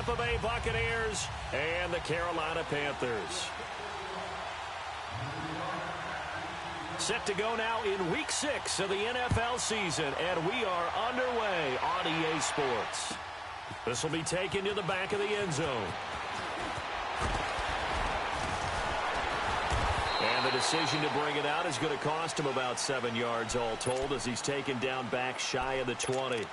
Tampa Bay Buccaneers and the Carolina Panthers. Set to go now in Week 6 of the NFL season, and we are underway on EA Sports. This will be taken to the back of the end zone. And the decision to bring it out is going to cost him about 7 yards all told as he's taken down back shy of the 20.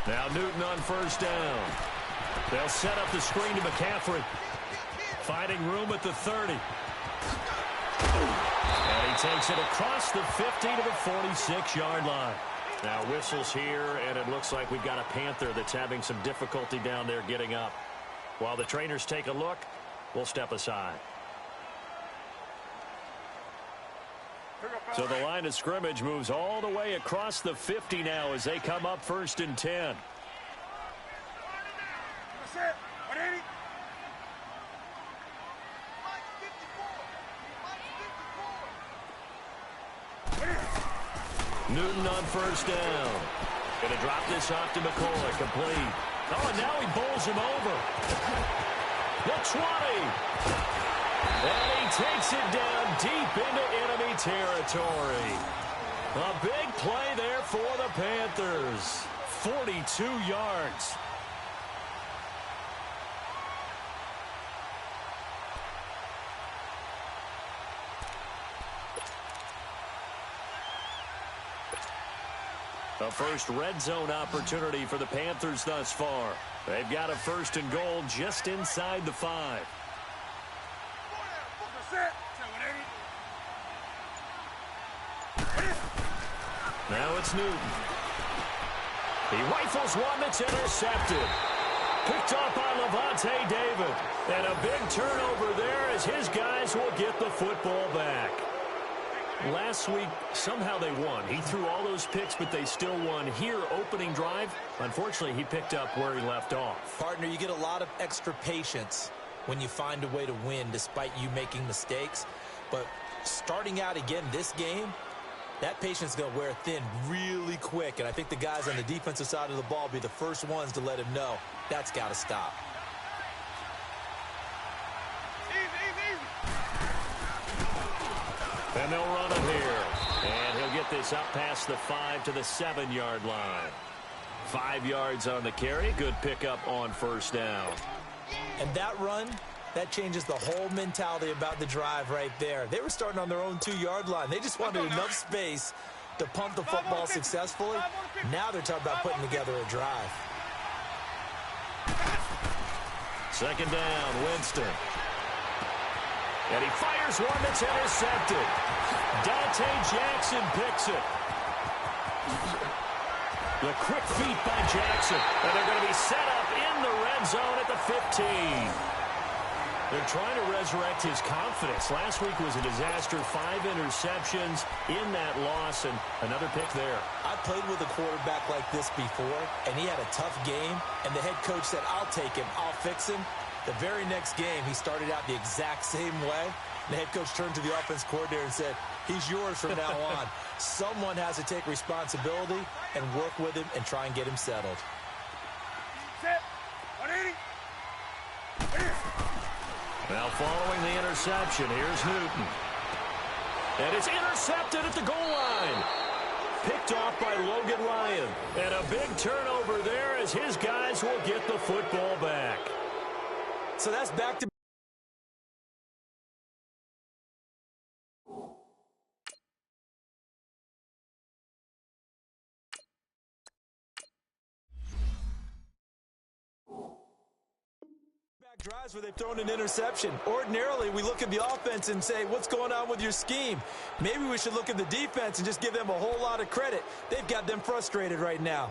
Now Newton on first down. They'll set up the screen to McCaffrey. Finding room at the 30. And he takes it across the 50 to the 46-yard line. Now whistles here, and it looks like we've got a Panther that's having some difficulty down there getting up. While the trainers take a look, we'll step aside. So the line of scrimmage moves all the way across the 50 now as they come up 1st and 10. Newton on first down. Going to drop this off to McCoy. Complete. Oh, and now he bowls him over. The 20. And he takes it down deep into enemy territory. A big play there for the Panthers. 42 yards. A first red zone opportunity for the Panthers thus far. They've got a 1st and goal just inside the 5. Now it's Newton. He rifles one that's intercepted. Picked up by Levante David. And a big turnover there as his guys will get the football back. Last week, somehow they won. He threw all those picks, but they still won. Here, opening drive, unfortunately, he picked up where he left off. Partner, you get a lot of extra patience when you find a way to win despite you making mistakes. But starting out again this game, that patience is going to wear thin really quick. And I think the guys on the defensive side of the ball will be the first ones to let him know that's got to stop. And they'll run him here. And he'll get this up past the 5 to the 7-yard line. 5 yards on the carry. Good pickup on first down. And that run, that changes the whole mentality about the drive right there. They were starting on their own 2-yard line. They just wanted enough space to pump the football successfully. Now they're talking about putting together a drive. 2nd down, Winston. And he fires one that's intercepted. Dante Jackson picks it. The quick feet by Jackson. And they're going to be set up in the red zone at the 15. They're trying to resurrect his confidence. Last week was a disaster. 5 interceptions in that loss, and another pick there. I played with a quarterback like this before, and he had a tough game, and the head coach said, I'll take him, I'll fix him. The very next game, he started out the exact same way. The head coach turned to the offense coordinator and said, he's yours from now on. Someone has to take responsibility and work with him and try and get him settled. Now following the interception, here's Newton. And it's intercepted at the goal line. Picked off by Logan Ryan. And a big turnover there as his guys will get the football back. So that's back to drives where they've thrown an interception. Ordinarily, we look at the offense and say, what's going on with your scheme? Maybe we should look at the defense and just give them a whole lot of credit. They've got them frustrated right now.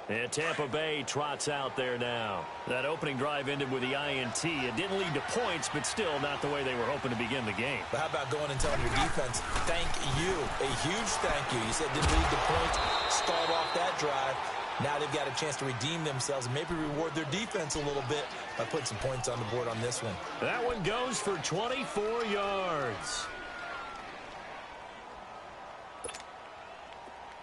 And Tampa Bay trots out there now. That opening drive ended with the INT. It didn't lead to points, but still not the way they were hoping to begin the game. But how about going and telling your defense, thank you, a huge thank you. You said didn't lead to points, stalled off that drive. Now they've got a chance to redeem themselves and maybe reward their defense a little bit by putting some points on the board on this one. That one goes for 24 yards.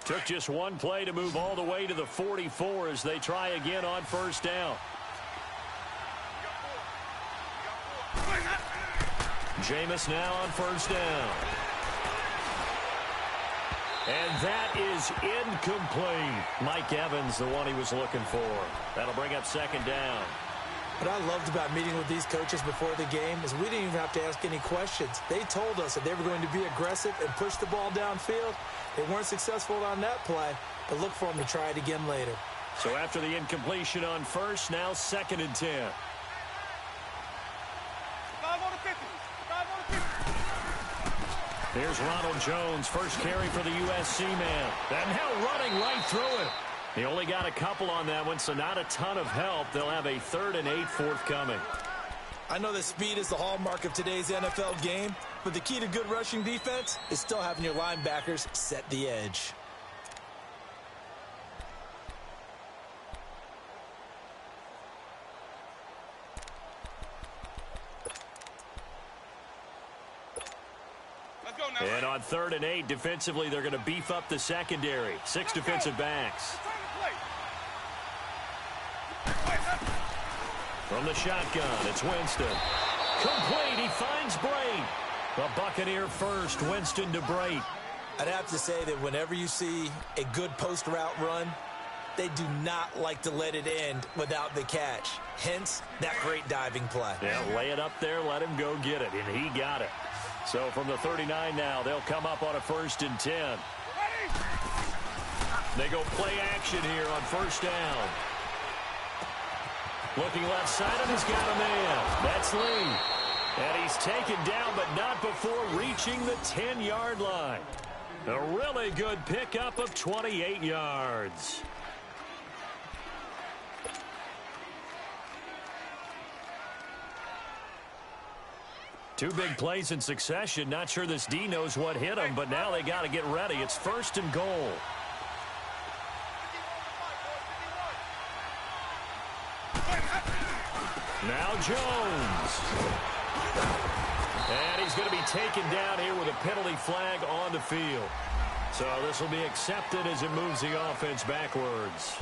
Took just one play to move all the way to the 44 as they try again on first down. Jameis now on first down. And that is incomplete. Mike Evans, the one he was looking for. That'll bring up second down. What I loved about meeting with these coaches before the game is we didn't even have to ask any questions. They told us that they were going to be aggressive and push the ball downfield. They weren't successful on that play, but look for them to try it again later. So after the incompletion on first, now 2nd and 10. 5 on the 50. 5 on the 50. Here's Ronald Jones, first carry for the USC man. And now running right through it. He only got a couple on that one, so not a ton of help. They'll have a 3rd and 8 forthcoming. I know that speed is the hallmark of today's NFL game, but the key to good rushing defense is still having your linebackers set the edge. Let's go now. And on 3rd and 8, defensively, they're going to beef up the secondary. 6 defensive backs. From the shotgun, it's Winston. Complete, he finds Brate. The Buccaneer first, Winston to Brate. I'd have to say that whenever you see a good post route run, they do not like to let it end without the catch. Hence, that great diving play. Yeah, lay it up there, let him go get it, and he got it. So from the 39 now, they'll come up on a 1st and 10. They go play action here on first down. Looking left side, and he's got a man. That's Lee. And he's taken down, but not before reaching the 10-yard line. A really good pickup of 28 yards. Two big plays in succession. Not sure this D knows what hit him, but now they got to get ready. It's 1st and goal. Now Jones. And he's going to be taken down here with a penalty flag on the field. So this will be accepted as it moves the offense backwards.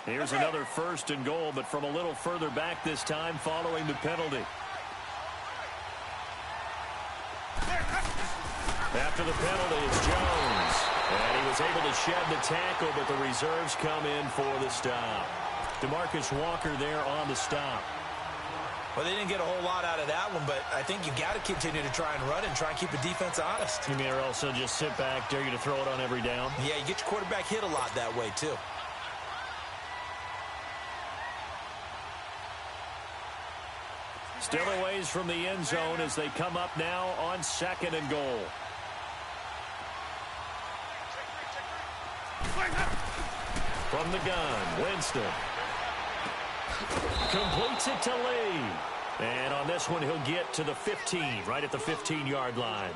Here's another 1st and goal, but from a little further back this time following the penalty. After the penalty, it's Jones. And he was able to shed the tackle, but the reserves come in for the stop. DeMarcus Walker there on the stop. Well, they didn't get a whole lot out of that one, but I think you got to continue to try and run and try and keep the defense honest. You mean or also just sit back, dare you to throw it on every down? Yeah, you get your quarterback hit a lot that way, too. Still a ways from the end zone as they come up now on 2nd and goal. From the gun, Winston. Completes it to Lee. And on this one, he'll get to the 15, right at the 15-yard line.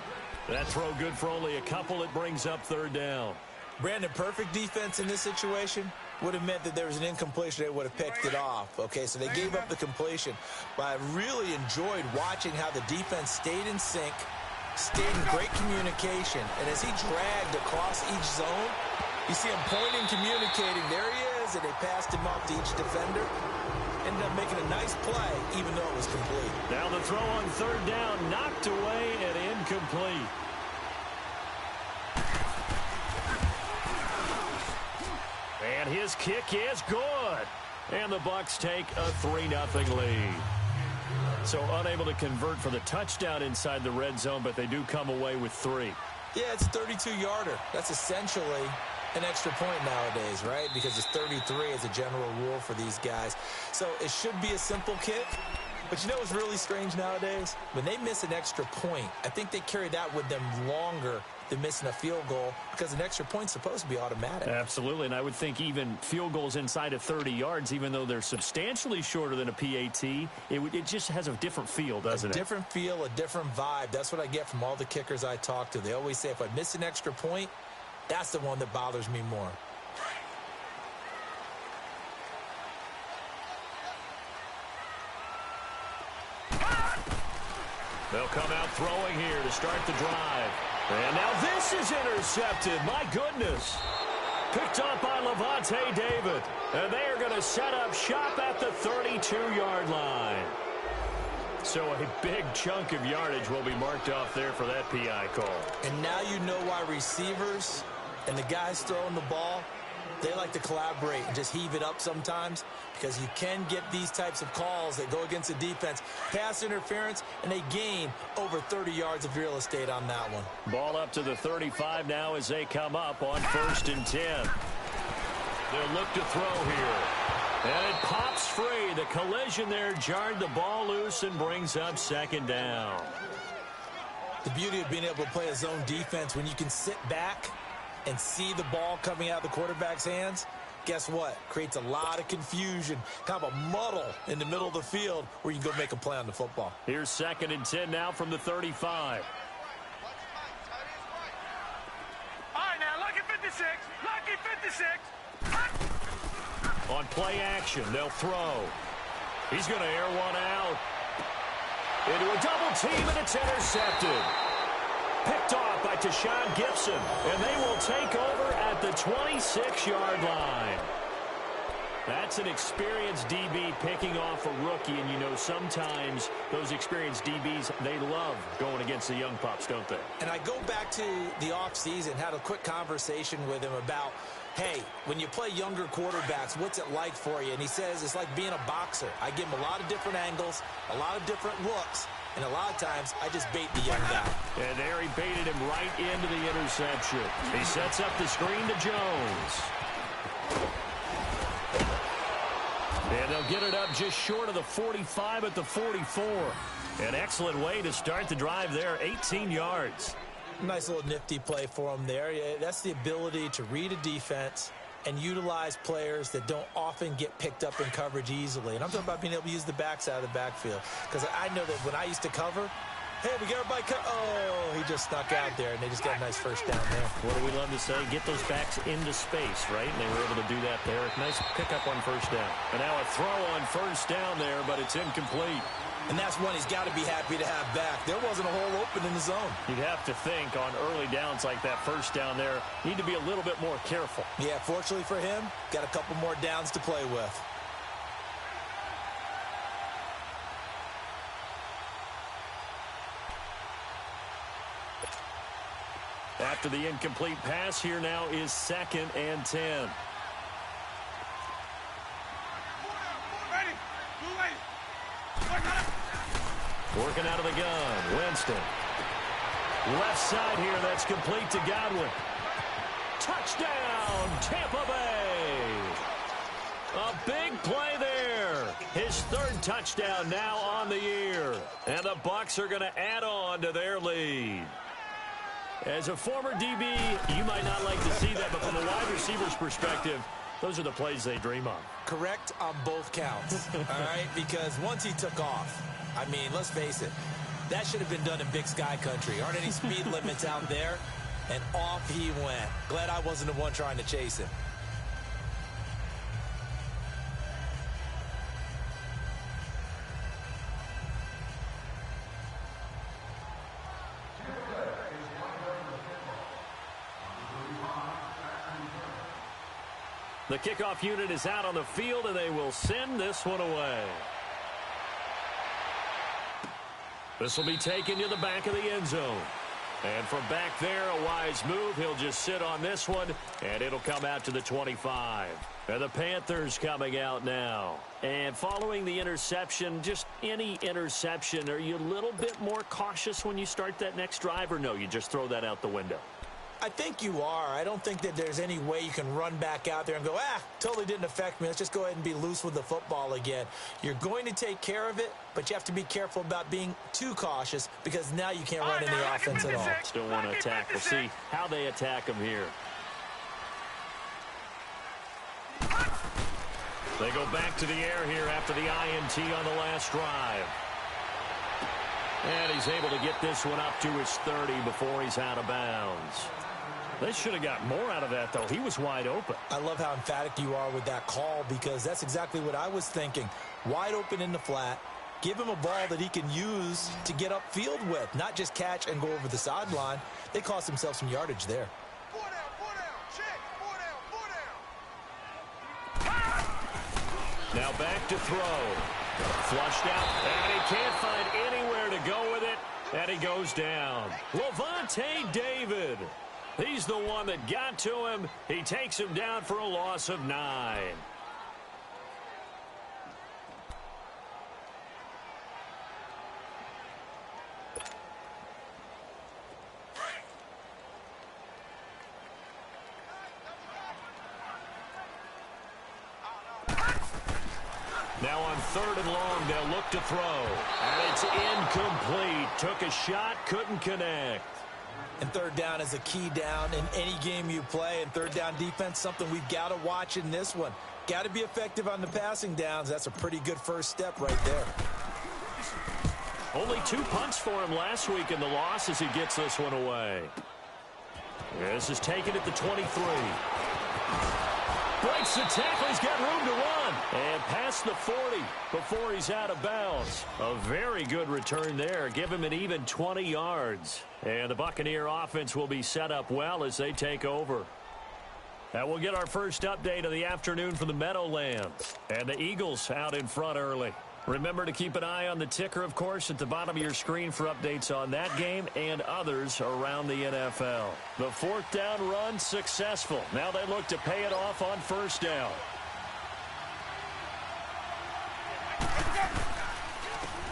That throw good for only a couple. It brings up 3rd down. Brandon, perfect defense in this situation would have meant that there was an incompletion. They would have picked it off. Okay, so they gave up the completion. But I really enjoyed watching how the defense stayed in sync, stayed in great communication. And as he dragged across each zone, you see him pointing, communicating. There he is, and they passed him off to each defender. Ended up making a nice play, even though it was complete. Now the throw on 3rd down, knocked away and incomplete. And his kick is good. And the Bucs take a 3-0 lead. So unable to convert for the touchdown inside the red zone, but they do come away with 3. Yeah, it's a 32-yarder. That's essentially an extra point nowadays, right? Because it's 33 as a general rule for these guys. So it should be a simple kick, But you know what's really strange nowadays? When they miss an extra point, I think they carry that with them longer than missing a field goal because an extra point's supposed to be automatic. Absolutely, and I would think even field goals inside of 30 yards, even though they're substantially shorter than a PAT, it just has a different feel, doesn't it? A different feel, a different vibe. That's what I get from all the kickers I talk to. They always say if I miss an extra point, that's the one that bothers me more. They'll come out throwing here to start the drive. And now this is intercepted. My goodness. Picked up by Levante David. And they are going to set up shop at the 32-yard line. So a big chunk of yardage will be marked off there for that PI call. And now you know why receivers and the guys throwing the ball, they like to collaborate and just heave it up sometimes because you can get these types of calls that go against the defense. Pass interference, and they gain over 30 yards of real estate on that one. Ball up to the 35 now as they come up on 1st and 10. They'll look to throw here. And it pops free. The collision there jarred the ball loose and brings up 2nd down. The beauty of being able to play a zone defense when you can sit back and see the ball coming out of the quarterback's hands, guess what? Creates a lot of confusion, kind of a muddle in the middle of the field where you can go make a play on the football. Here's 2nd and 10 now from the 35. All right, now, lucky 56. Lucky 56. On play action, they'll throw. He's going to air one out. Into a double team, and it's intercepted. Picked off by Tashawn Gibson, and they will take over at the 26-yard line. That's an experienced DB picking off a rookie, and you know sometimes those experienced DBs, they love going against the young pups, don't they? And I go back to the offseason, had a quick conversation with him about, hey, when you play younger quarterbacks, what's it like for you? And he says it's like being a boxer. I give him a lot of different angles, a lot of different looks, and a lot of times I just bait the young guy. And there he baited him right into the interception. He sets up the screen to Jones. And they'll get it up just short of the 45 at the 44. An excellent way to start the drive there, 18 yards. Nice little nifty play for him there. That's the ability to read a defense and utilize players that don't often get picked up in coverage easily. And I'm talking about being able to use the backs out of the backfield. Because I know that when I used to cover, hey, we got everybody oh, he just snuck out there, and they just got a nice first down there. What do we love to say? Get those backs into space, right? And they were able to do that there. Nice pickup on 1st down. And now a throw on 1st down there, but it's incomplete. And that's one he's got to be happy to have back. There wasn't a hole open in the zone. You'd have to think on early downs like that 1st down there, need to be a little bit more careful. Yeah, fortunately for him, got a couple more downs to play with. After the incomplete pass, here now is 2nd and 10. Working out of the gun, Winston. Left side here, that's complete to Godwin. Touchdown, Tampa Bay. A big play there. His 3rd touchdown now on the year. And the Bucs are going to add on to their lead. As a former DB, you might not like to see that, but from a wide receiver's perspective, those are the plays they dream of. Correct on both counts, all right? Because once he took off, I mean, let's face it, that should have been done in Big Sky Country. Aren't any speed limits out there? And off he went. Glad I wasn't the one trying to chase him. The kickoff unit is out on the field, and they will send this one away. This will be taken to the back of the end zone. And from back there, a wise move. He'll just sit on this one, and it'll come out to the 25. And the Panthers coming out now. And following the interception, just any interception, are you a little bit more cautious when you start that next drive, or no, you just throw that out the window? I think you are. I don't think that there's any way you can run back out there and go, totally didn't affect me. Let's just go ahead and be loose with the football again. You're going to take care of it, but you have to be careful about being too cautious because now you can't run any offense at all. Still want to attack. We'll see how they attack him here. They go back to the air here after the INT on the last drive. And he's able to get this one up to his 30 before he's out of bounds. They should have got more out of that, though. He was wide open. I love how emphatic you are with that call because that's exactly what I was thinking. Wide open in the flat. Give him a ball that he can use to get upfield with, not just catch and go over the sideline. They cost themselves some yardage there. Now back to throw. Flushed out, and he can't find anywhere to go with it, and he goes down. Lavonte David. He's the one that got to him. He takes him down for a loss of 9. Now on 3rd and long, they'll look to throw. And it's incomplete. Took a shot, couldn't connect. And 3rd down is a key down in any game you play. And 3rd down defense, something we've got to watch in this one. Got to be effective on the passing downs. That's a pretty good first step right there. Only 2 punts for him last week in the loss as he gets this one away. This is taken at the 23. Breaks the tackle. He's got room to run. And past the 40 before he's out of bounds. A very good return there. Give him an even 20 yards. And the Buccaneer offense will be set up well as they take over. And we'll get our first update of the afternoon from the Meadowlands. And the Eagles out in front early. Remember to keep an eye on the ticker, of course, at the bottom of your screen for updates on that game and others around the NFL. The 4th down run successful. Now they look to pay it off on 1st down.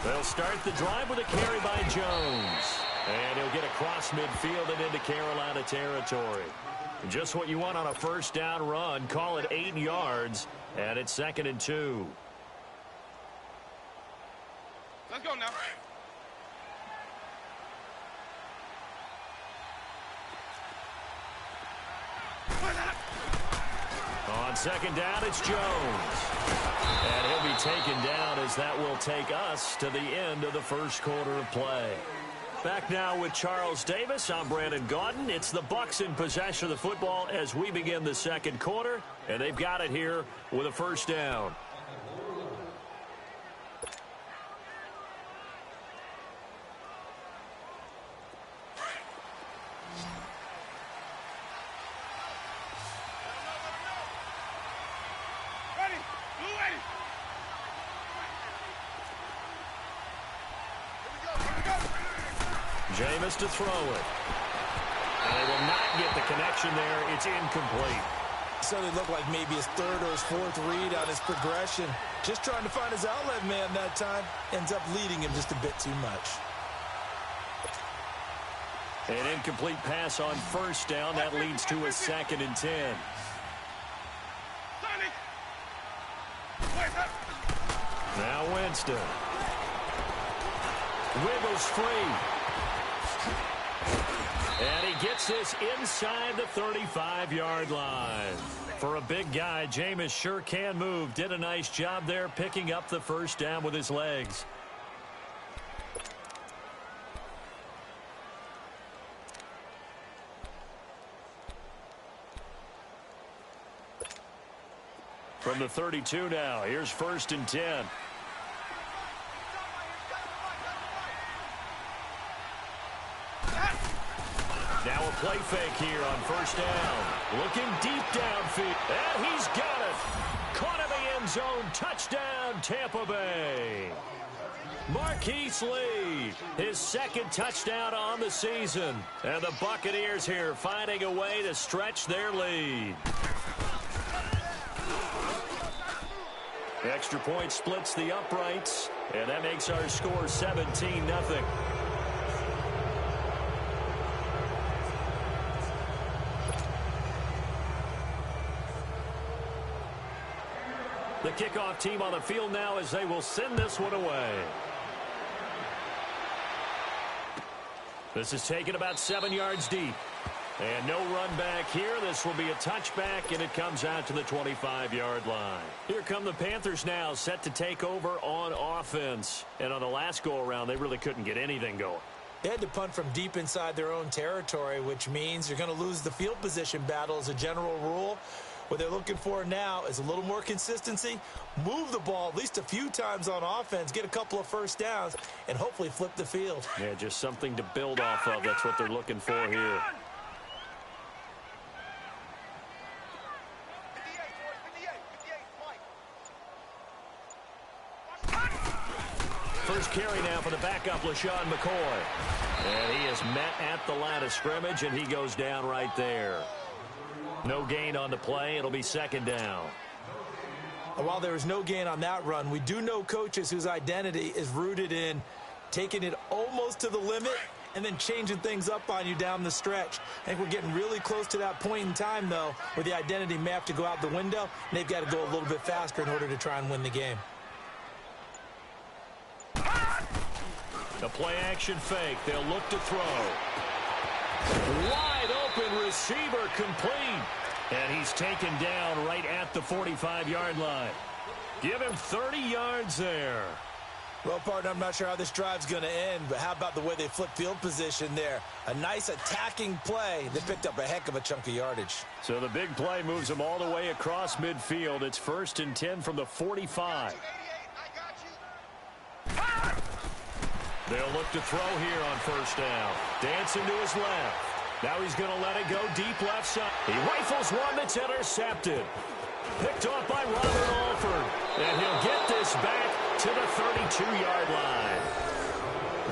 They'll start the drive with a carry by Jones. And he'll get across midfield and into Carolina territory. Just what you want on a 1st down run. Call it 8 yards, and it's 2nd and 2. Let's go now. On 2nd down, it's Jones. And he'll be taken down as that will take us to the end of the 1st quarter of play. Back now with Charles Davis. I'm Brandon Gaudin. It's the Bucs in possession of the football as we begin the 2nd quarter. And they've got it here with a 1st down. Jameis to throw it. And they will not get the connection there. It's incomplete. So they look like maybe his 3rd or his 4th read on his progression. Just trying to find his outlet man that time. Ends up leading him just a bit too much. An incomplete pass on 1st down. That leads to a 2nd and 10. Now Winston. Wiggles free. And he gets this inside the 35-yard line. For a big guy, Jameis sure can move. Did a nice job there picking up the 1st down with his legs. From the 32 now, here's 1st and 10. Now a play fake here on 1st down. Looking deep downfield. And he's got it. Caught in the end zone. Touchdown, Tampa Bay. Marquise Lee, his 2nd touchdown on the season. And the Buccaneers here finding a way to stretch their lead. Extra point splits the uprights. And that makes our score 17-0. The kickoff team on the field now as they will send this one away. This is taken about 7 yards deep. And no run back here. This will be a touchback, and it comes out to the 25-yard line. Here come the Panthers now, set to take over on offense. And on the last go-around, they really couldn't get anything going. They had to punt from deep inside their own territory, which means you're going to lose the field position battle as a general rule. What they're looking for now is a little more consistency, move the ball at least a few times on offense, get a couple of first downs, and hopefully flip the field. Yeah, just something to build off of. That's what they're looking for here. First carry now for the backup, LaShawn McCoy. And he is met at the line of scrimmage, and he goes down right there. No gain on the play. It'll be second down. While there was no gain on that run, we do know coaches whose identity is rooted in taking it almost to the limit and then changing things up on you down the stretch. I think we're getting really close to that point in time, though, where the identity may have to go out the window, and they've got to go a little bit faster in order to try and win the game. The play-action fake. They'll look to throw. Wide open receiver complete. And he's taken down right at the 45-yard line. Give him 30 yards there. Well, partner, I'm not sure how this drive's going to end, but how about the way they flip field position there? A nice attacking play. They picked up a heck of a chunk of yardage. So the big play moves them all the way across midfield. It's 1st and 10 from the 45. They'll look to throw here on first down. Dancing to his left. Now he's going to let it go deep left side. He rifles one that's intercepted. Picked off by Robert Alford. And he'll get this back to the 32-yard line.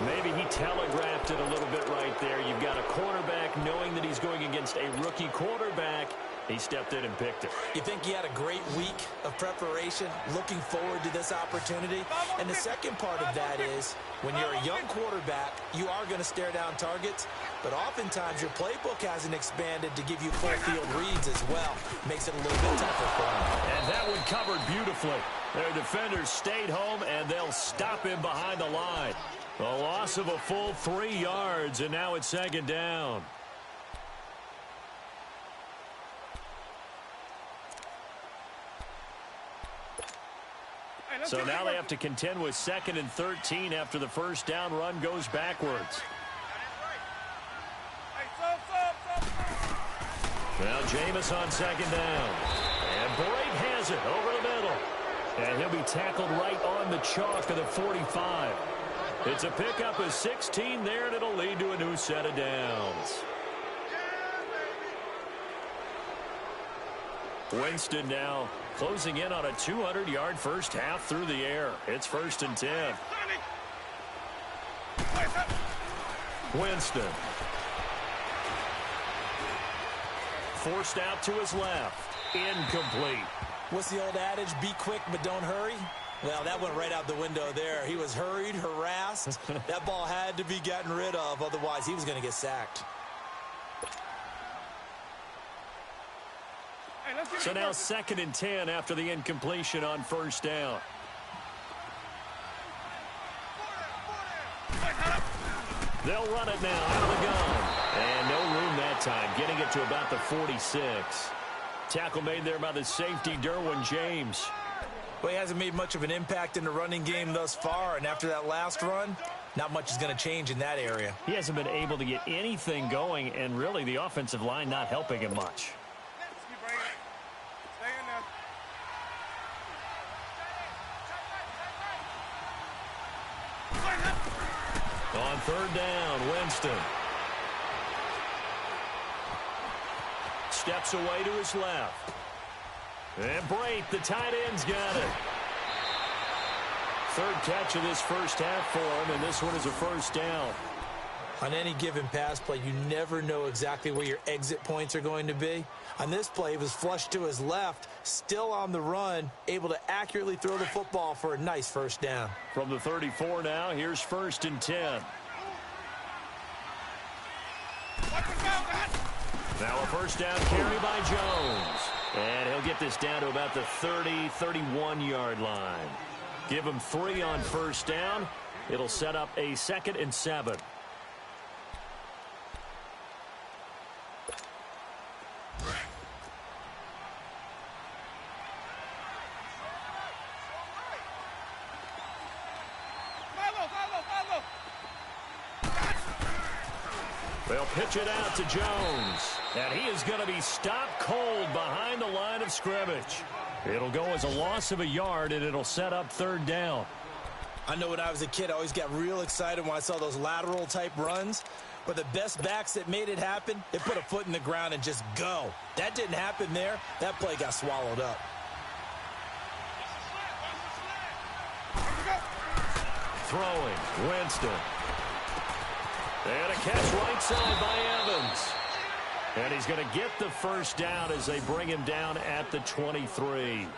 Maybe he telegraphed it a little bit right there. You've got a quarterback knowing that he's going against a rookie quarterback. He stepped in and picked it. You think he had a great week of preparation, looking forward to this opportunity? And the second part of that is, when you're a young quarterback, you are going to stare down targets, but oftentimes your playbook hasn't expanded to give you full field reads as well. Makes it a little bit tougher for him. And that one covered beautifully. Their defenders stayed home, and they'll stop him behind the line. A loss of a full 3 yards, and now it's second down. So now they have to contend with 2nd and 13 after the first down run goes backwards. Now Jameis on second down. And Brate has it over the middle. And he'll be tackled right on the chalk of the 45. It's a pickup of 16 there, and it'll lead to a new set of downs. Winston now closing in on a 200-yard first half through the air. It's 1st and 10. Winston. Forced out to his left. Incomplete. What's the old adage? Be quick, but don't hurry. Well, that went right out the window there. He was hurried, harassed. That ball had to be gotten rid of. Otherwise, he was going to get sacked. So now 2nd and 10 after the incompletion on first down. They'll run it now out of the gun. And no room that time, getting it to about the 46. Tackle made there by the safety, Derwin James. Well, he hasn't made much of an impact in the running game thus far, and after that last run, not much is going to change in that area. He hasn't been able to get anything going, and really the offensive line not helping him much. On third down, Winston. Steps away to his left. And Brate, the tight end's got it. Third catch of this first half for him, and this one is a first down. On any given pass play, you never know exactly where your exit points are going to be. On this play, he was flushed to his left, still on the run, able to accurately throw the football for a nice first down. From the 34 now, here's 1st and 10. Now a first down carry by Jones. And he'll get the this down to about the 30, 31-yard line. Give him 3 on first down. It'll set up a 2nd and 7. They'll pitch it out to Jones. And he is going to be stopped cold behind the line of scrimmage. It'll go as a loss of a yard, and it'll set up 3rd down. I know when I was a kid, I always got real excited when I saw those lateral-type runs. But the best backs that made it happen, they put a foot in the ground and just go. That didn't happen there. That play got swallowed up. Throwing, Winston. And a catch right side by Evans. And he's going to get the first down as they bring him down at the 23.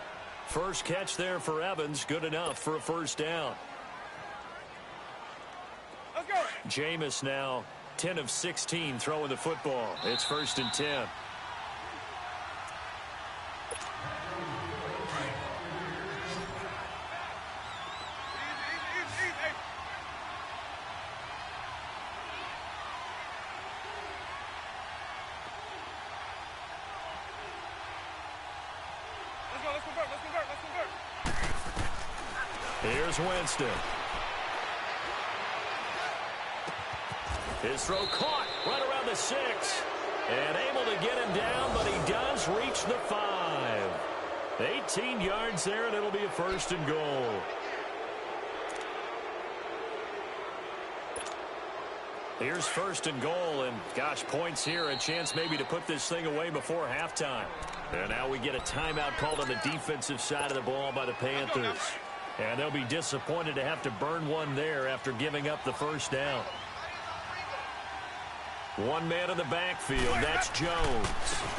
First catch there for Evans, good enough for a first down. Let's go. Jameis now 10 of 16 throwing the football. It's 1st and 10. Here's Winston. His throw caught right around the 6. And able to get him down, but he does reach the 5. 18 yards there, and it'll be a 1st and goal. Here's 1st and goal, and gosh, points here, a chance maybe to put this thing away before halftime. And now we get a timeout called on the defensive side of the ball by the Panthers. And they'll be disappointed to have to burn one there after giving up the first down. One man in the backfield, that's Jones.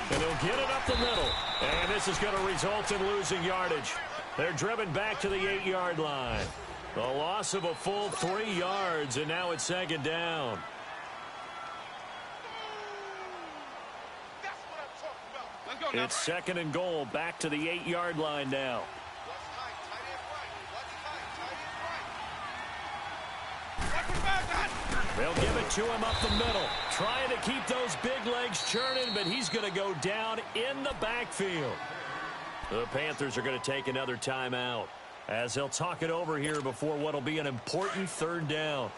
And he'll get it up the middle. And this is going to result in losing yardage. They're driven back to the 8-yard line. A loss of a full 3 yards, and now it's 2nd down. It's 2nd and goal, back to the 8-yard line now. They'll give it to him up the middle. Trying to keep those big legs churning, but he's going to go down in the backfield. The Panthers are going to take another timeout as they'll talk it over here before what will be an important 3rd down.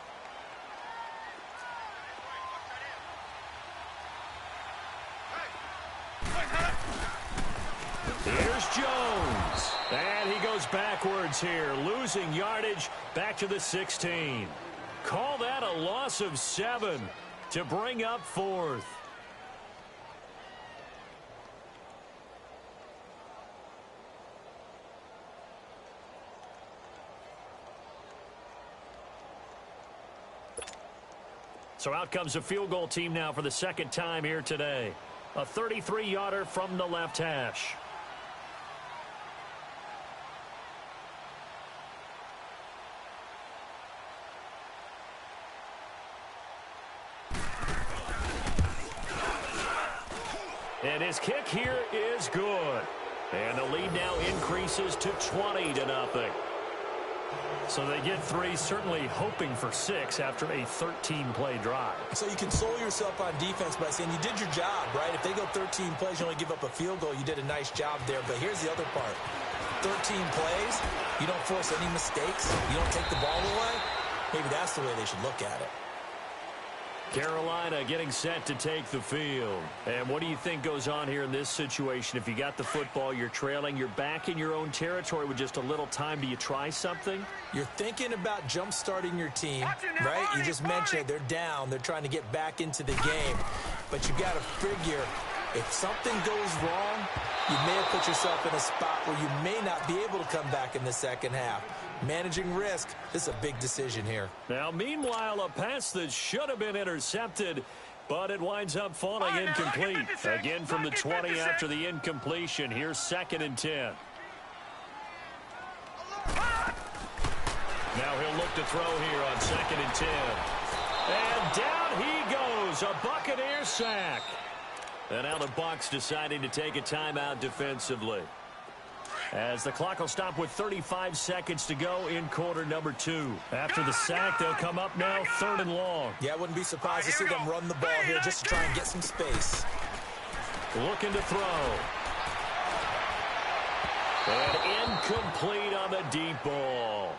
Here's Jones. And he goes backwards here, losing yardage back to the 16. Call that a loss of 7 to bring up 4th. So out comes a field goal team now for the 2nd time here today. A 33-yarder from the left hash. And his kick here is good. And the lead now increases to 20-0. So they get 3, certainly hoping for 6 after a 13-play drive. So you console yourself on defense by saying you did your job, right? If they go 13 plays, you only give up a field goal, you did a nice job there. But here's the other part. 13 plays, you don't force any mistakes, you don't take the ball away. Maybe that's the way they should look at it. Carolina getting set to take the field. And what do you think goes on here in this situation? If you got the football, you're trailing, you're back in your own territory with just a little time. Do you try something? You're thinking about jump-starting your team, right? You just mentioned they're down. They're trying to get back into the game. But you got to figure, if something goes wrong, you may have put yourself in a spot where you may not be able to come back in the second half. Managing risk, this is a big decision here. Now, meanwhile, a pass that should have been intercepted, but it winds up falling incomplete. Again from the 20 after the incompletion. Here's 2nd and 10. Now he'll look to throw here on 2nd and 10. And down he goes, a Buccaneer sack. And now the Bucs deciding to take a timeout defensively. as the clock will stop with 35 seconds to go in quarter number 2. After the sack, they'll come up now 3rd and long. Yeah, I wouldn't be surprised to see them run the ball here just to try and get some space. Looking to throw. And incomplete on the deep ball.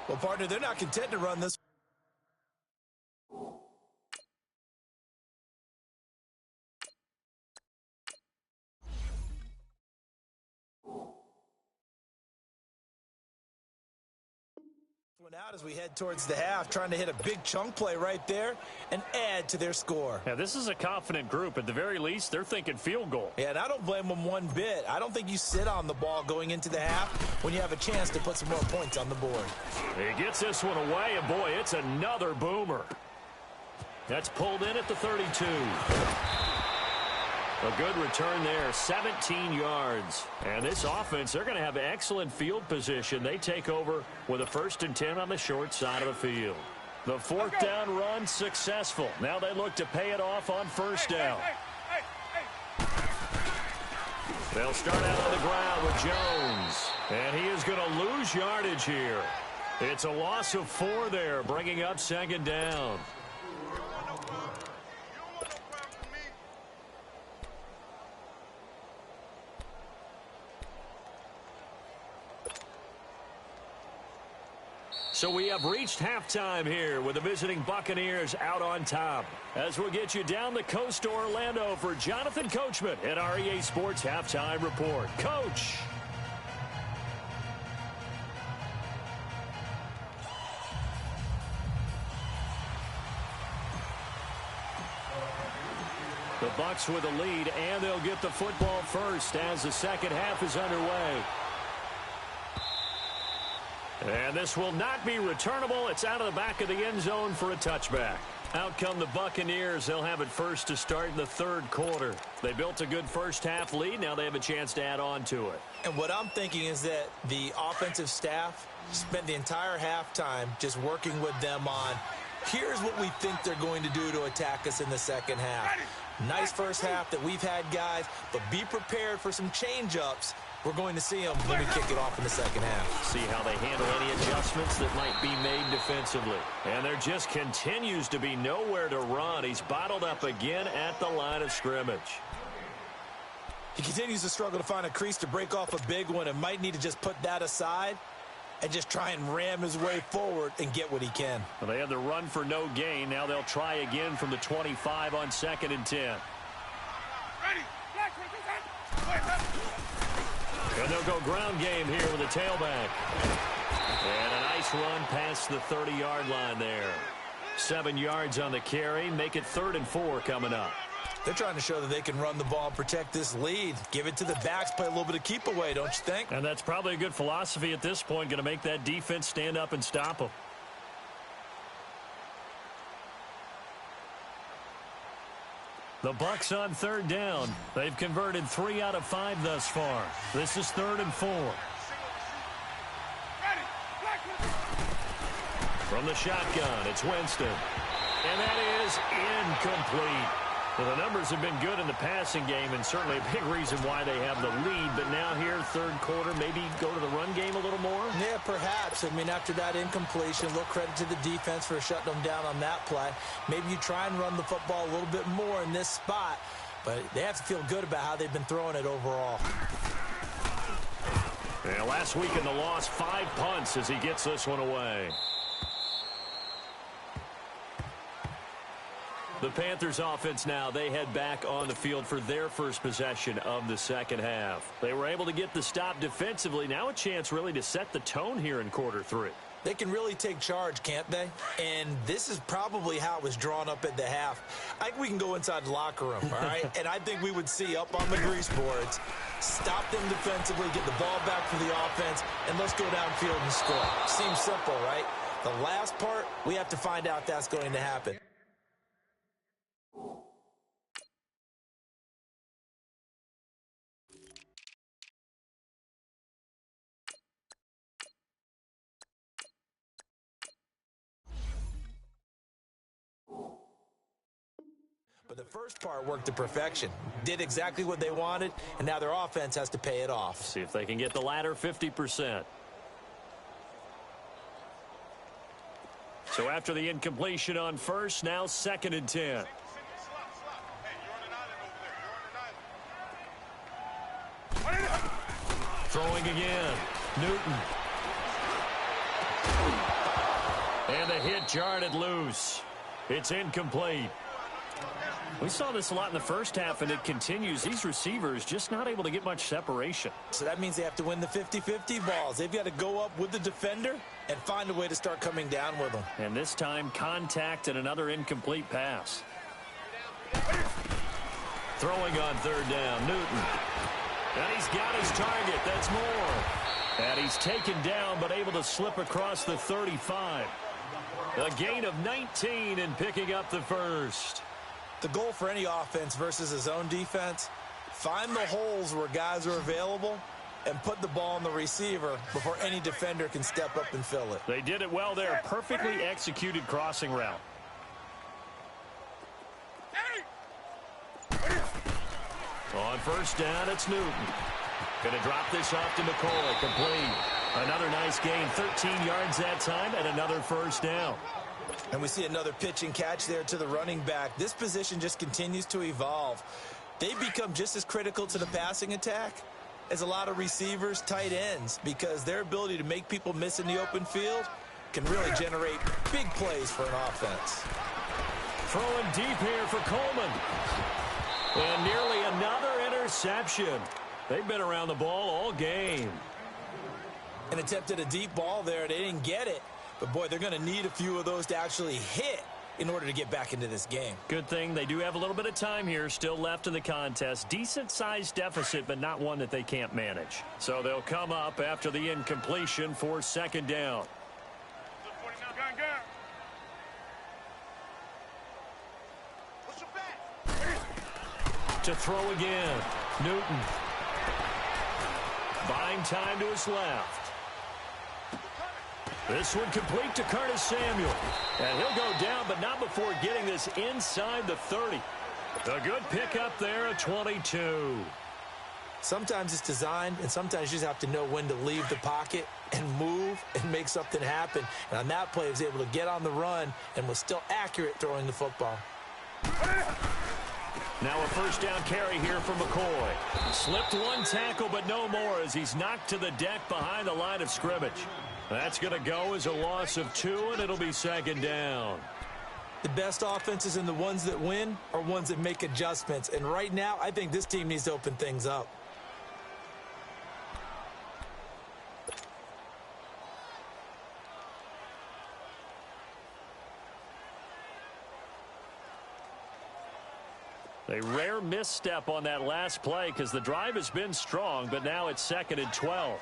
Well, partner, they're not content to run this. Out as we head towards the half, trying to hit a big chunk play right there and add to their score. Yeah, this is a confident group. At the very least, they're thinking field goal. Yeah, and I don't blame them one bit. I don't think you sit on the ball going into the half when you have a chance to put some more points on the board. He gets this one away, and boy, it's another boomer. That's pulled in at the 32. A good return there, 17 yards. And this offense, they're going to have excellent field position. They take over with a 1st and 10 on the short side of the field. The 4th down run successful. Now they look to pay it off on 1st down. They'll start out on the ground with Jones. And he is going to lose yardage here. It's a loss of 4 there, bringing up 2nd down. So we have reached halftime here with the visiting Buccaneers out on top. As we'll get you down the coast to Orlando for Jonathan Coachman at our EA Sports Halftime Report. Coach. The Bucs with a lead, and they'll get the football first as the second half is underway. And this will not be returnable. It's out of the back of the end zone for a touchback. Out come the Buccaneers. They'll have it first to start in the 3rd quarter. They built a good first half lead. Now they have a chance to add on to it. And what I'm thinking is that the offensive staff spent the entire halftime just working with them on, here's what we think they're going to do to attack us in the second half. Nice first half that we've had, guys, but be prepared for some change-ups. We're going to see them when we kick it off in the second half. See how they handle any adjustments that might be made defensively. And there just continues to be nowhere to run. He's bottled up again at the line of scrimmage. He continues to struggle to find a crease to break off a big one and might need to just put that aside and just try and ram his way forward and get what he can. Well, they had the run for no gain. Now they'll try again from the 25 on 2nd and 10. Ready. And they'll go ground game here with a tailback. And a nice run past the 30-yard line there. 7 yards on the carry. Make it 3rd and 4 coming up. They're trying to show that they can run the ball and protect this lead. Give it to the backs, play a little bit of keep away, don't you think? And that's probably a good philosophy at this point. Going to make that defense stand up and stop them. The Bucs on 3rd down. They've converted 3 out of 5 thus far. This is 3rd and 4. From the shotgun, it's Winston. And that is incomplete. Well, the numbers have been good in the passing game and certainly a big reason why they have the lead. But now here, 3rd quarter, maybe go to the run game a little more? Yeah, perhaps. I mean, after that incompletion, a little credit to the defense for shutting them down on that play. Maybe you try and run the football a little bit more in this spot. But they have to feel good about how they've been throwing it overall. Yeah, last week in the loss, 5 punts as he gets this one away. The Panthers offense now, they head back on the field for their first possession of the second half. They were able to get the stop defensively. Now a chance really to set the tone here in quarter 3. They can really take charge, can't they? And this is probably how it was drawn up at the half. I think we can go inside the locker room, all right? And I think we would see up on the grease boards, stop them defensively, get the ball back for the offense, and let's go downfield and score. Seems simple, right? The last part, we have to find out if that's going to happen. But the first part worked to perfection. Did exactly what they wanted, and now their offense has to pay it off. See if they can get the latter 50%. So after the incompletion on first, now 2nd and 10. Throwing again. Newton. And the hit jarred it loose. It's incomplete. We saw this a lot in the first half, and it continues. These receivers just not able to get much separation. So that means they have to win the 50-50 balls. They've got to go up with the defender and find a way to start coming down with them. And this time, contact and another incomplete pass. Throwing on 3rd down, Newton. And he's got his target. That's more. And he's taken down, but able to slip across the 35. A gain of 19 and picking up the first. The goal for any offense versus a zone defense, find the holes where guys are available and put the ball on the receiver before any defender can step up and fill it. They did it well there. Perfectly executed crossing route. On 1st down, it's Newton. Going to drop this off to McCoy. Complete. Another nice gain. 13 yards that time and another 1st down. And we see another pitch and catch there to the running back. This position just continues to evolve. They become just as critical to the passing attack as a lot of receivers, tight ends, because their ability to make people miss in the open field can really generate big plays for an offense. Throwing deep here for Coleman. And nearly another interception. They've been around the ball all game. An attempt at a deep ball there. They didn't get it. But, boy, they're going to need a few of those to actually hit in order to get back into this game. Good thing they do have a little bit of time here still left in the contest. Decent-sized deficit, but not one that they can't manage. So they'll come up after the incompletion for 2nd down. To throw again. Newton. Buying time to his left. This one complete to Curtis Samuel. And he'll go down, but not before getting this inside the 30. A good pickup there at 22. Sometimes it's designed, and sometimes you just have to know when to leave the pocket and move and make something happen. And on that play, he was able to get on the run and was still accurate throwing the football. Now a 1st down carry here for McCoy. Slipped one tackle, but no more as he's knocked to the deck behind the line of scrimmage. That's going to go as a loss of 2, and it'll be 2nd down. The best offenses and the ones that win are ones that make adjustments. And right now, I think this team needs to open things up. A rare misstep on that last play because the drive has been strong, but now it's 2nd and 12.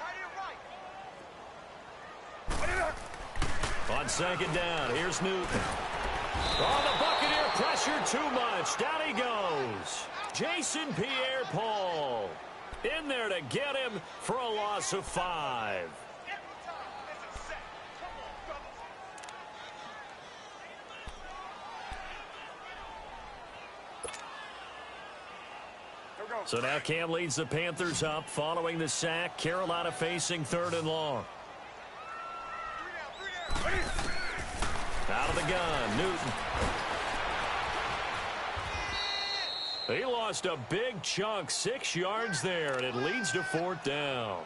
On 2nd down, here's Newton. Oh, the Buccaneer pressure too much. Down he goes. Jason Pierre-Paul in there to get him for a loss of 5. So now Cam leads the Panthers up following the sack. Carolina facing 3rd and long. Out of the gun, Newton. He lost a big chunk, 6 yards there, and it leads to 4th down.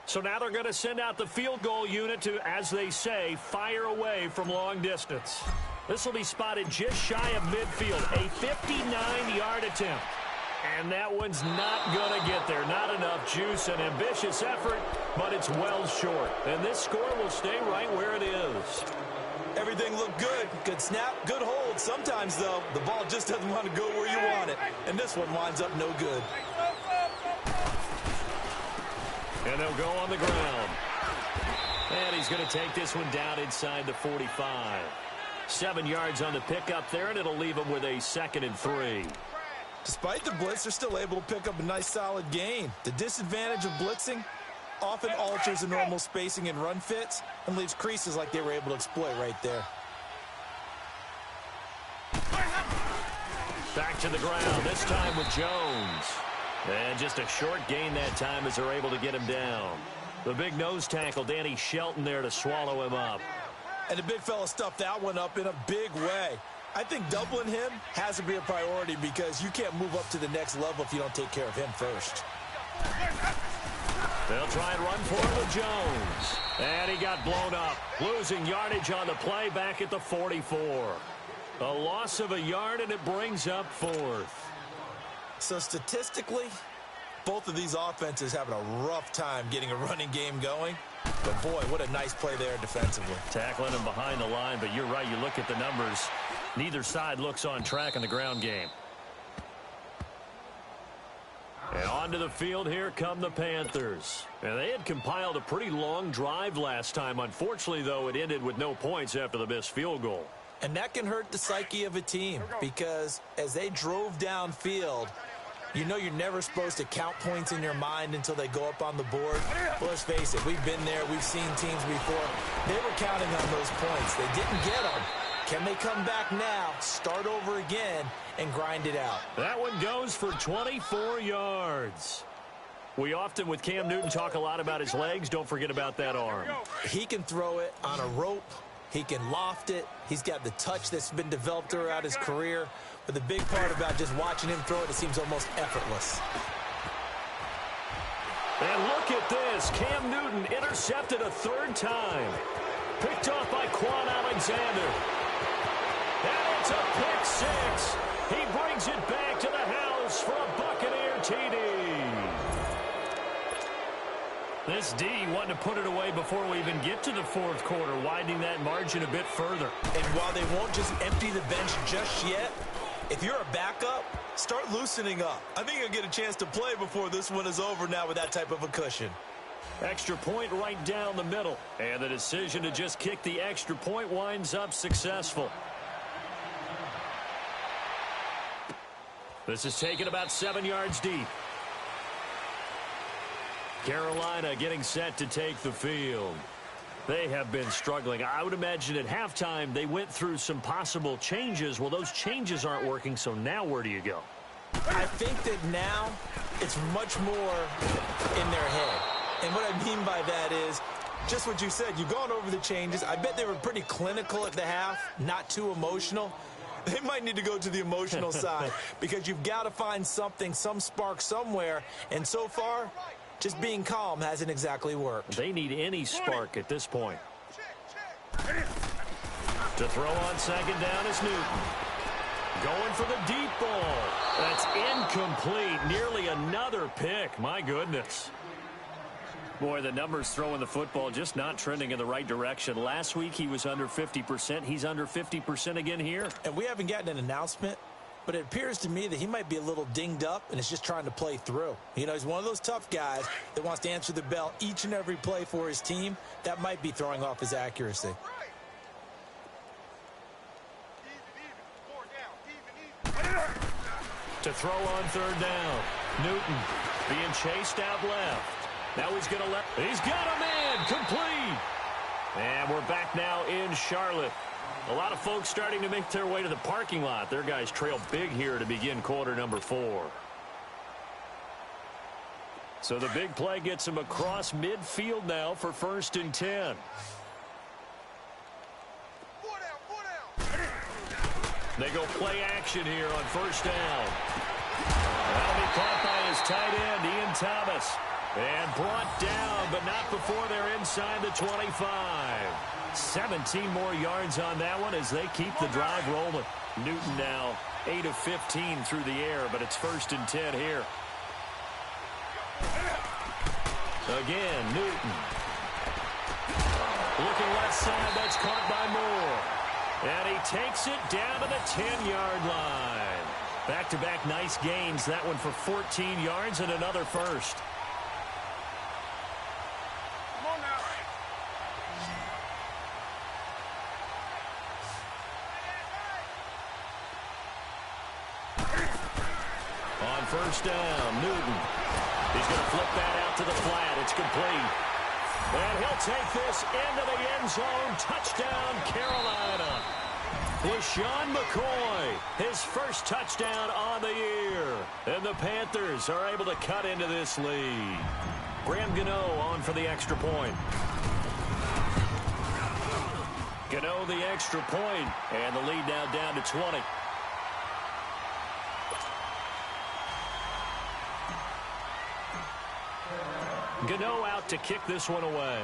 So now they're going to send out the field goal unit to, as they say, fire away from long distance. This will be spotted just shy of midfield, a 59-yard attempt. And that one's not going to get there. Not enough juice, an ambitious effort, but it's well short. And this score will stay right where it is. Everything looked good. Good snap, good hold. Sometimes, though, the ball just doesn't want to go where you want it. And this one winds up no good. And they'll go on the ground. And he's going to take this one down inside the 45. 7 yards on the pickup there, and it'll leave him with a 2nd and 3. Despite the blitz, they're still able to pick up a nice solid gain. The disadvantage of blitzing often alters the normal spacing and run fits and leaves creases like they were able to exploit right there. Back to the ground, this time with Jones. And just a short gain that time as they're able to get him down. The big nose tackle, Danny Shelton, there to swallow him up. And the big fella stuffed that one up in a big way. I think doubling him has to be a priority because you can't move up to the next level if you don't take care of him first. They'll try and run for it with Jones. And he got blown up, losing yardage on the play back at the 44. A loss of a yard, and it brings up 4th. So statistically, both of these offenses having a rough time getting a running game going. But, boy, what a nice play there defensively. Tackling him behind the line, but you're right. You look at the numbers. Neither side looks on track in the ground game. And onto the field, here come the Panthers. And they had compiled a pretty long drive last time. Unfortunately, though, it ended with no points after the missed field goal. And that can hurt the psyche of a team because as they drove downfield, you know you're never supposed to count points in your mind until they go up on the board. Well, let's face it, we've been there. We've seen teams before. They were counting on those points. They didn't get them. Can they come back now, start over again, and grind it out? That one goes for 24 yards. We often, with Cam Newton, talk a lot about his legs. Don't forget about that arm. He can throw it on a rope. He can loft it. He's got the touch that's been developed throughout his career. But the big part about just watching him throw it, it seems almost effortless. And look at this. Cam Newton intercepted a 3rd time. Picked off by Quan Alexander. And it's a pick 6. He brings it back to the house for a Buccaneer TD. This D wanting to put it away before we even get to the 4th quarter, widening that margin a bit further. And while they won't just empty the bench just yet, if you're a backup, start loosening up. I think you'll get a chance to play before this one is over now with that type of a cushion. Extra point right down the middle. And the decision to just kick the extra point winds up successful. This is taken about 7 yards deep. Carolina getting set to take the field. They have been struggling. I would imagine at halftime they went through some possible changes. Well, those changes aren't working, so now where do you go? I think that now it's much more in their head. And what I mean by that is just what you said. You've gone over the changes. I bet they were pretty clinical at the half, not too emotional. They might need to go to the emotional side because you've got to find something, some spark somewhere. And so far, just being calm hasn't exactly worked. They need any spark at this point. To throw on 2nd down is Newton. Going for the deep ball. That's incomplete. Nearly another pick. My goodness. Boy, the numbers throwing the football just not trending in the right direction. Last week he was under 50%. He's under 50% again here. And we haven't gotten an announcement, but it appears to me that he might be a little dinged up and is just trying to play through. You know, he's one of those tough guys that wants to answer the bell each and every play for his team. That might be throwing off his accuracy. To throw on 3rd down. Newton being chased out left. Now he's going to let. He's got a man complete. And we're back now in Charlotte. A lot of folks starting to make their way to the parking lot. Their guys trail big here to begin quarter number 4. So the big play gets him across midfield now for 1st and 10. They go play action here on 1st down. That'll be caught by his tight end, Ian Thomas. And brought down, but not before they're inside the 25. 17 more yards on that one as they keep the drive rolling. Newton now 8 of 15 through the air, but it's 1st and 10 here. Again, Newton. Looking left side, that's caught by Moore. And he takes it down to the 10-yard line. Back-to-back nice gains. That one for 14 yards and another 1st. first down. Newton. He's going to flip that out to the flat. It's complete. And he'll take this into the end zone. Touchdown, Carolina. LaShawn McCoy, his first touchdown on the year. And the Panthers are able to cut into this lead. Graham Gano on for the extra point. Gano the extra point, and the lead now down to 20. Gano out to kick this one away.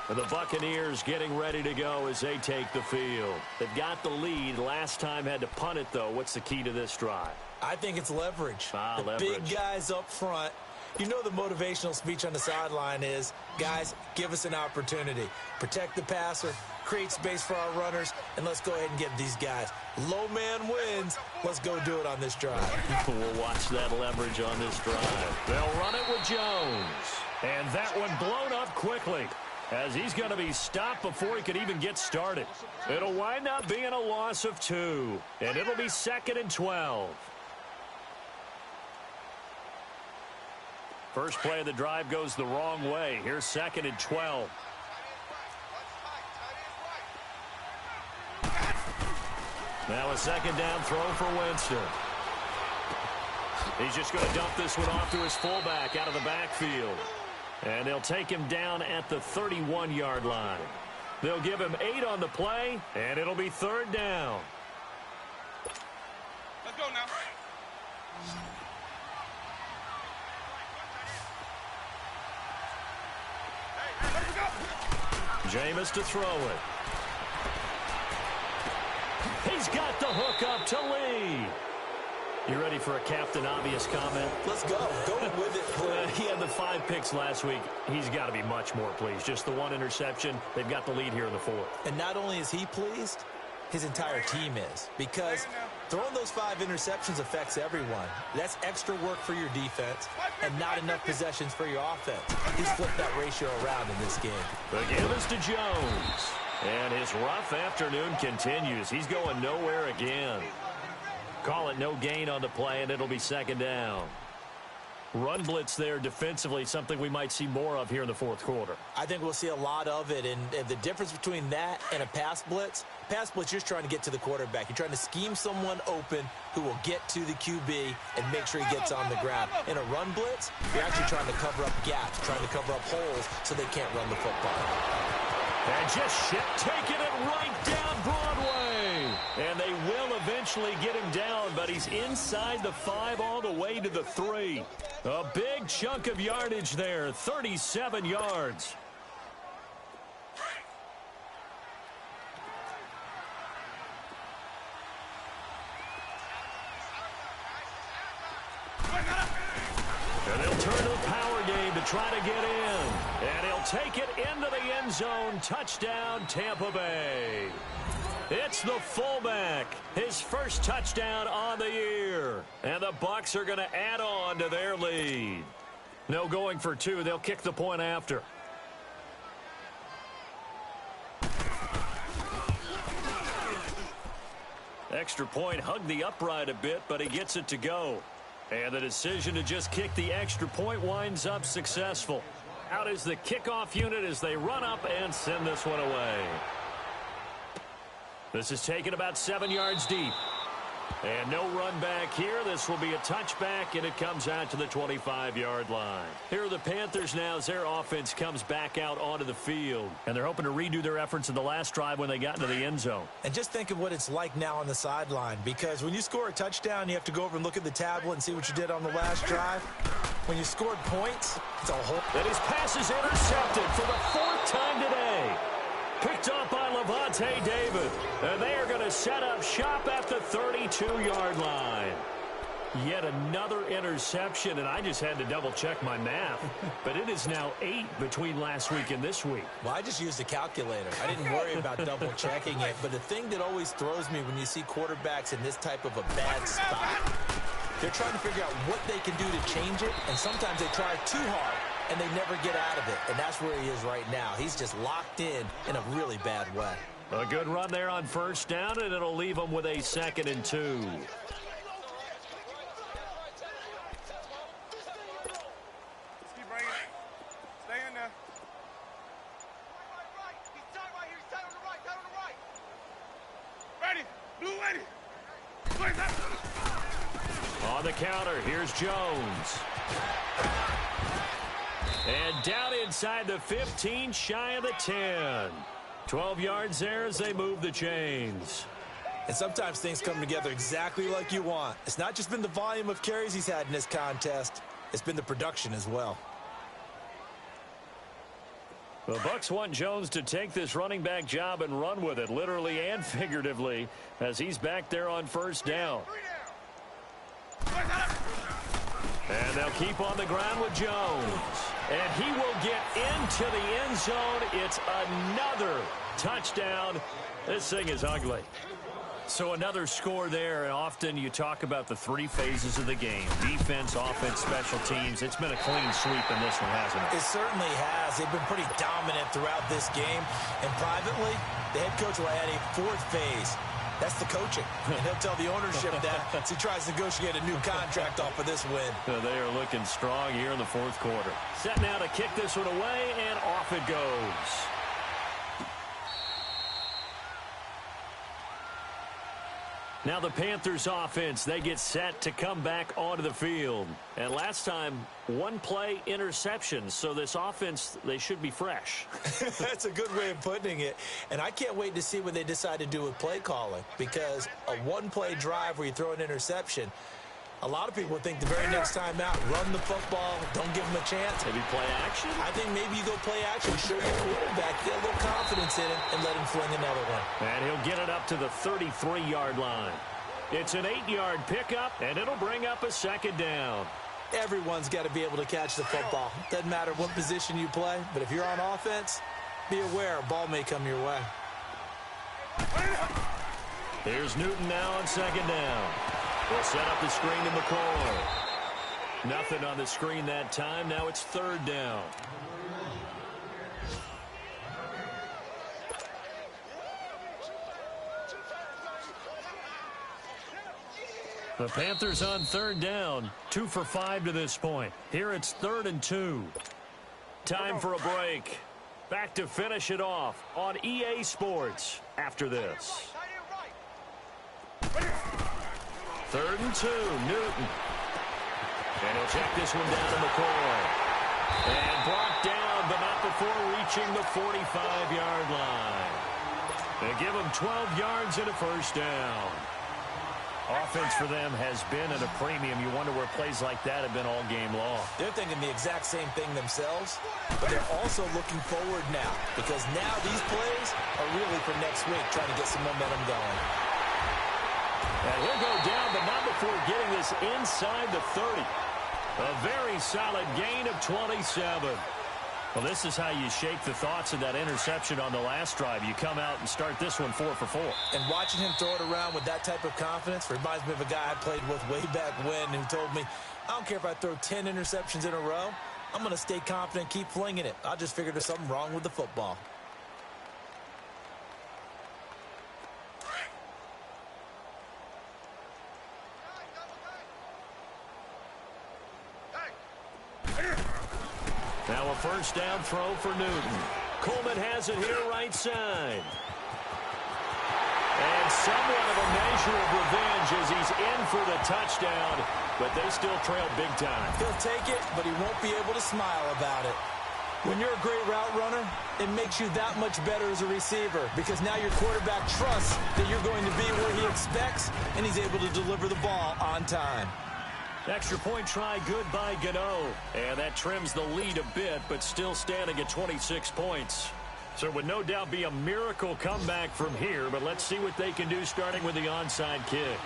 The Buccaneers getting ready to go as they take the field. They've got the lead. Last time had to punt it, though. What's the key to this drive? I think it's leverage. Leverage. Big guys up front. You know the motivational speech on the sideline is, guys, give us an opportunity. Protect the passer, create space for our runners, and let's go ahead and get these guys. Low man wins. Let's go do it on this drive. We'll watch that leverage on this drive. They'll run it with Jones. And that one blown up quickly, as he's going to be stopped before he could even get started. It'll wind up being a loss of 2, and it'll be 2nd and 12. First play of the drive goes the wrong way. Here's 2nd and 12. Now a second down throw for Winston. He's just going to dump this one off to his fullback out of the backfield. And they'll take him down at the 31-yard line. They'll give him 8 on the play, and it'll be 3rd down. Let's go now. Jameis to throw it. He's got the hook up to Lee. You ready for a Captain Obvious comment? Let's go. Go with it, please. He had the 5 picks last week. He's got to be much more pleased. Just the 1 interception. They've got the lead here in the 4th. And not only is he pleased, his entire team is. Because throwing those 5 interceptions affects everyone. That's extra work for your defense and not enough possessions for your offense. He's flipped that ratio around in this game. The give is to Jones. And his rough afternoon continues. He's going nowhere again. Call it no gain on the play, and it'll be 2nd down. Run blitz there defensively, something we might see more of here in the 4th quarter. I think we'll see a lot of it, and the difference between that and a pass blitz, you're just trying to get to the quarterback. You're trying to scheme someone open who will get to the QB and make sure he gets on the ground. In a run blitz, you're actually trying to cover up gaps, trying to cover up holes so they can't run the football. And just taking it right down Broadway. And they will eventually get him down, but he's inside the 5 all the way to the 3. A big chunk of yardage there, 37 yards. And they'll turn to the power game to try to get in. And he'll take it into the end zone. Touchdown, Tampa Bay. It's the fullback, his first touchdown on the year. And the Bucs are going to add on to their lead. No going for 2. They'll kick the point after. Extra point hugged the upright a bit, but he gets it to go. And the decision to just kick the extra point winds up successful. Out is the kickoff unit as they run up and send this one away. This is taken about 7 yards deep. And no run back here. This will be a touchback, and it comes out to the 25-yard line. Here are the Panthers now as their offense comes back out onto the field. And they're hoping to redo their efforts in the last drive when they got into the end zone. And just think of what it's like now on the sideline, because when you score a touchdown, you have to go over and look at the tablet and see what you did on the last drive. When you scored points, it's a whole... And his pass is intercepted for the 4th time today. Picked up by Levante David. And they are going to set up shop at the 32-yard line. Yet another interception, and I just had to double-check my math. But it is now 8 between last week and this week. Well, I just used a calculator. I didn't worry about double-checking it. But the thing that always throws me when you see quarterbacks in this type of a bad spot, they're trying to figure out what they can do to change it, and sometimes they try too hard, and they never get out of it. And that's where he is right now. He's just locked in a really bad way. A good run there on first down, and it'll leave them with a 2nd and 2. Keep bringing it. Stay in there. Right. He's tight right here. He's tight on the right. Tight on the right. Ready. Blue ready. On the counter, here's Jones. And down inside the 15, shy of the 10. 12 yards there as they move the chains. And sometimes things come together exactly like you want. It's not just been the volume of carries he's had in this contest. It's been the production as well. The Bucs want Jones to take this running back job and run with it, literally and figuratively, as he's back there on first down. And they'll keep on the ground with Jones. And he will get into the end zone. It's another touchdown. This thing is ugly. So another score there, and often you talk about the 3 phases of the game. Defense, offense, special teams. It's been a clean sweep in this one, hasn't it? It certainly has. They've been pretty dominant throughout this game. And privately, the head coach will add a 4th phase. That's the coaching. And he'll tell the ownership that as he tries to negotiate a new contract off of this win. They are looking strong here in the 4th quarter. Set now to kick this one away, and off it goes. Now the Panthers offense, they get set to come back onto the field. And last time, 1 play interception. So this offense, they should be fresh. That's a good way of putting it. And I can't wait to see what they decide to do with play calling. Because a 1-play drive where you throw an interception, a lot of people think the very next time out, run the football, don't give them a chance. Maybe play action? I think maybe you go play action, show your quarterback, get a little confidence in him, and let him fling another one. And he'll get it up to the 33-yard line. It's an 8-yard pickup, and it'll bring up a 2nd down. Everyone's got to be able to catch the football. Doesn't matter what position you play, but if you're on offense, be aware a ball may come your way. Here's Newton now on 2nd down. We'll set up the screen to McCoy. Nothing on the screen that time. Now it's 3rd down. The Panthers on 3rd down. 2 for 5 to this point. Here it's 3rd and 2. Time for a break. Back to finish it off on EA Sports after this. 3rd and 2, Newton. And he'll check this one down to McCoy. And brought down, but not before reaching the 45-yard line. They give him 12 yards and a 1st down. Offense for them has been at a premium. You wonder where plays like that have been all game long. They're thinking the exact same thing themselves, but they're also looking forward now because now these plays are really for next week, trying to get some momentum going. And he'll go down, but not before getting this inside the 30. A very solid gain of 27. Well, this is how you shake the thoughts of that interception on the last drive. You come out and start this one 4 for 4. And watching him throw it around with that type of confidence reminds me of a guy I played with way back when who told me, I don't care if I throw 10 interceptions in a row. I'm going to stay confident and keep flinging it. I just figured there's something wrong with the football. Now a 1st down throw for Newton. Coleman has it here right side. And somewhat of a measure of revenge as he's in for the touchdown, but they still trail big time. He'll take it, but he won't be able to smile about it. When you're a great route runner, it makes you that much better as a receiver because now your quarterback trusts that you're going to be where he expects, and he's able to deliver the ball on time. Extra point try good by Gano. And that trims the lead a bit, but still standing at 26 points. So it would no doubt be a miracle comeback from here, but let's see what they can do starting with the onside kick.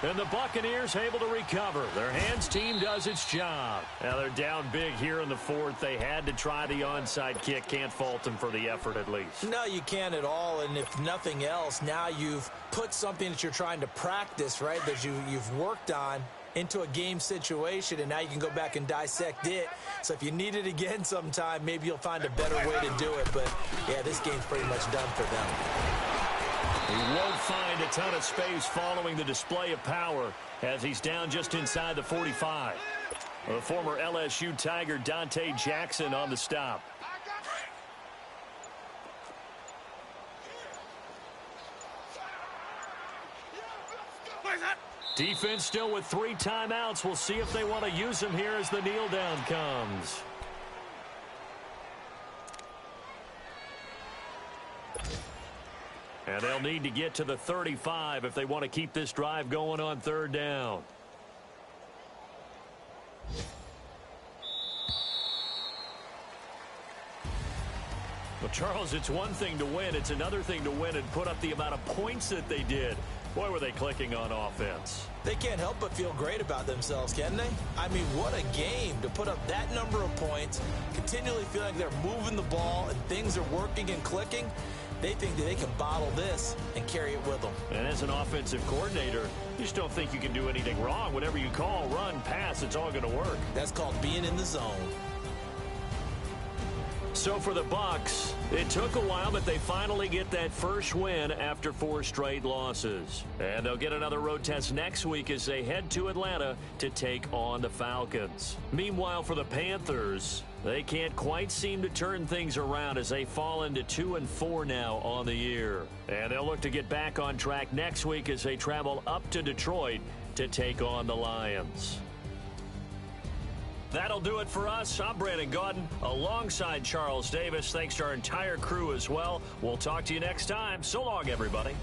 And the Buccaneers able to recover. Their hands team does its job. Now they're down big here in the fourth. They had to try the onside kick. Can't fault them for the effort at least. No, you can't at all. And if nothing else, now you've put something that you're trying to practice, right, that you've worked on into a game situation, and now you can go back and dissect it. So if you need it again sometime, maybe you'll find a better way to do it. But, yeah, this game's pretty much done for them. He won't find a ton of space following the display of power as he's down just inside the 45. The former LSU Tiger Dante Jackson on the stop. Defense still with 3 timeouts. We'll see if they want to use them here as the kneel down comes. And they'll need to get to the 35 if they want to keep this drive going on 3rd down. Well, Charles, it's one thing to win. It's another thing to win and put up the amount of points that they did. Boy, were they clicking on offense. They can't help but feel great about themselves, can they? I mean, what a game to put up that number of points, continually feel like they're moving the ball and things are working and clicking. They think that they can bottle this and carry it with them. And as an offensive coordinator, you just don't think you can do anything wrong. Whatever you call, run, pass, it's all going to work. That's called being in the zone. So for the Bucs, it took a while, but they finally get that first win after 4 straight losses. And they'll get another road test next week as they head to Atlanta to take on the Falcons. Meanwhile, for the Panthers, they can't quite seem to turn things around as they fall into 2-4 now on the year. And they'll look to get back on track next week as they travel up to Detroit to take on the Lions. That'll do it for us. I'm Brandon Gaudin alongside Charles Davis. Thanks to our entire crew as well. We'll talk to you next time. So long, everybody.